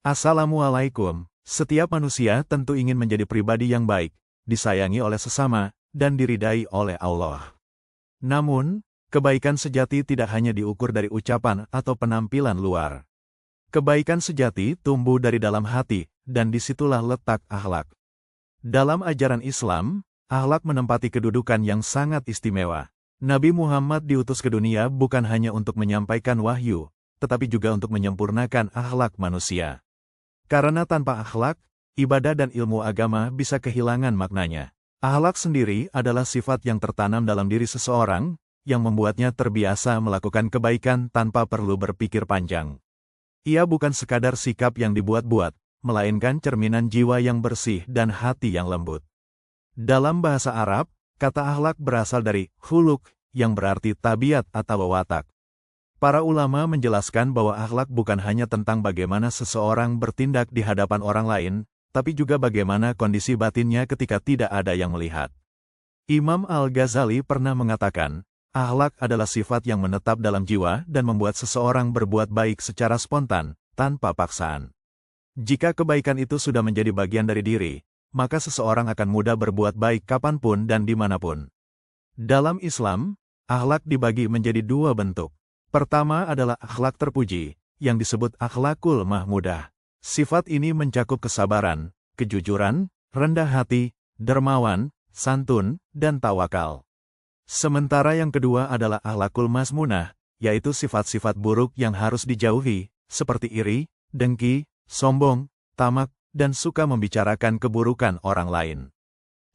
Assalamualaikum. Setiap manusia tentu ingin menjadi pribadi yang baik, disayangi oleh sesama, dan diridai oleh Allah. Namun, kebaikan sejati tidak hanya diukur dari ucapan atau penampilan luar. Kebaikan sejati tumbuh dari dalam hati, dan disitulah letak akhlak. Dalam ajaran Islam, akhlak menempati kedudukan yang sangat istimewa. Nabi Muhammad diutus ke dunia bukan hanya untuk menyampaikan wahyu, tetapi juga untuk menyempurnakan akhlak manusia. Karena tanpa akhlak, ibadah dan ilmu agama bisa kehilangan maknanya. Akhlak sendiri adalah sifat yang tertanam dalam diri seseorang, yang membuatnya terbiasa melakukan kebaikan tanpa perlu berpikir panjang. Ia bukan sekadar sikap yang dibuat-buat, melainkan cerminan jiwa yang bersih dan hati yang lembut. Dalam bahasa Arab, kata akhlak berasal dari khuluq, yang berarti tabiat atau watak. Para ulama menjelaskan bahwa akhlak bukan hanya tentang bagaimana seseorang bertindak di hadapan orang lain, tapi juga bagaimana kondisi batinnya ketika tidak ada yang melihat. Imam Al-Ghazali pernah mengatakan, akhlak adalah sifat yang menetap dalam jiwa dan membuat seseorang berbuat baik secara spontan, tanpa paksaan. Jika kebaikan itu sudah menjadi bagian dari diri, maka seseorang akan mudah berbuat baik kapanpun dan dimanapun. Dalam Islam, akhlak dibagi menjadi dua bentuk. Pertama adalah akhlak terpuji, yang disebut akhlakul mahmudah. Sifat ini mencakup kesabaran, kejujuran, rendah hati, dermawan, santun, dan tawakal. Sementara yang kedua adalah akhlakul mazmunah, yaitu sifat-sifat buruk yang harus dijauhi, seperti iri, dengki, sombong, tamak, dan suka membicarakan keburukan orang lain.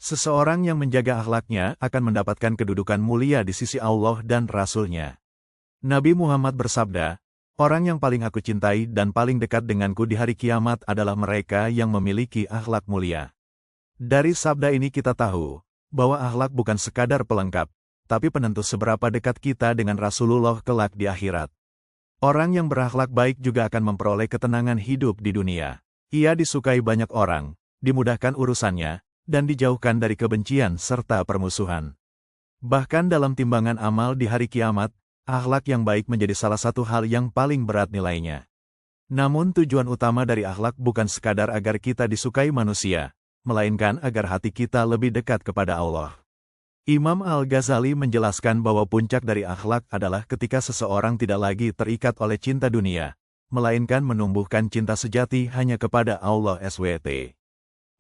Seseorang yang menjaga akhlaknya akan mendapatkan kedudukan mulia di sisi Allah dan Rasul-Nya. Nabi Muhammad bersabda, "Orang yang paling aku cintai dan paling dekat denganku di hari kiamat adalah mereka yang memiliki akhlak mulia." Dari sabda ini kita tahu, bahwa akhlak bukan sekadar pelengkap, tapi penentu seberapa dekat kita dengan Rasulullah kelak di akhirat. Orang yang berakhlak baik juga akan memperoleh ketenangan hidup di dunia. Ia disukai banyak orang, dimudahkan urusannya, dan dijauhkan dari kebencian serta permusuhan. Bahkan dalam timbangan amal di hari kiamat, akhlak yang baik menjadi salah satu hal yang paling berat nilainya. Namun tujuan utama dari akhlak bukan sekadar agar kita disukai manusia, melainkan agar hati kita lebih dekat kepada Allah. Imam Al-Ghazali menjelaskan bahwa puncak dari akhlak adalah ketika seseorang tidak lagi terikat oleh cinta dunia, melainkan menumbuhkan cinta sejati hanya kepada Allah SWT.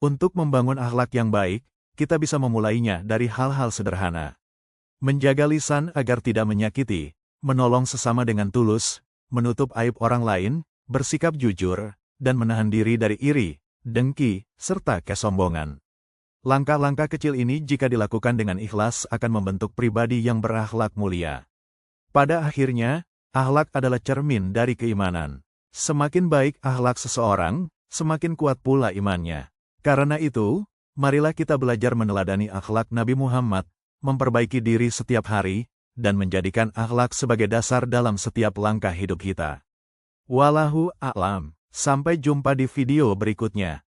Untuk membangun akhlak yang baik, kita bisa memulainya dari hal-hal sederhana. Menjaga lisan agar tidak menyakiti, menolong sesama dengan tulus, menutup aib orang lain, bersikap jujur, dan menahan diri dari iri, dengki, serta kesombongan. Langkah-langkah kecil ini jika dilakukan dengan ikhlas akan membentuk pribadi yang berakhlak mulia. Pada akhirnya, akhlak adalah cermin dari keimanan. Semakin baik akhlak seseorang, semakin kuat pula imannya. Karena itu, marilah kita belajar meneladani akhlak Nabi Muhammad, memperbaiki diri setiap hari, dan menjadikan akhlak sebagai dasar dalam setiap langkah hidup kita. Wallahu a'lam. Sampai jumpa di video berikutnya.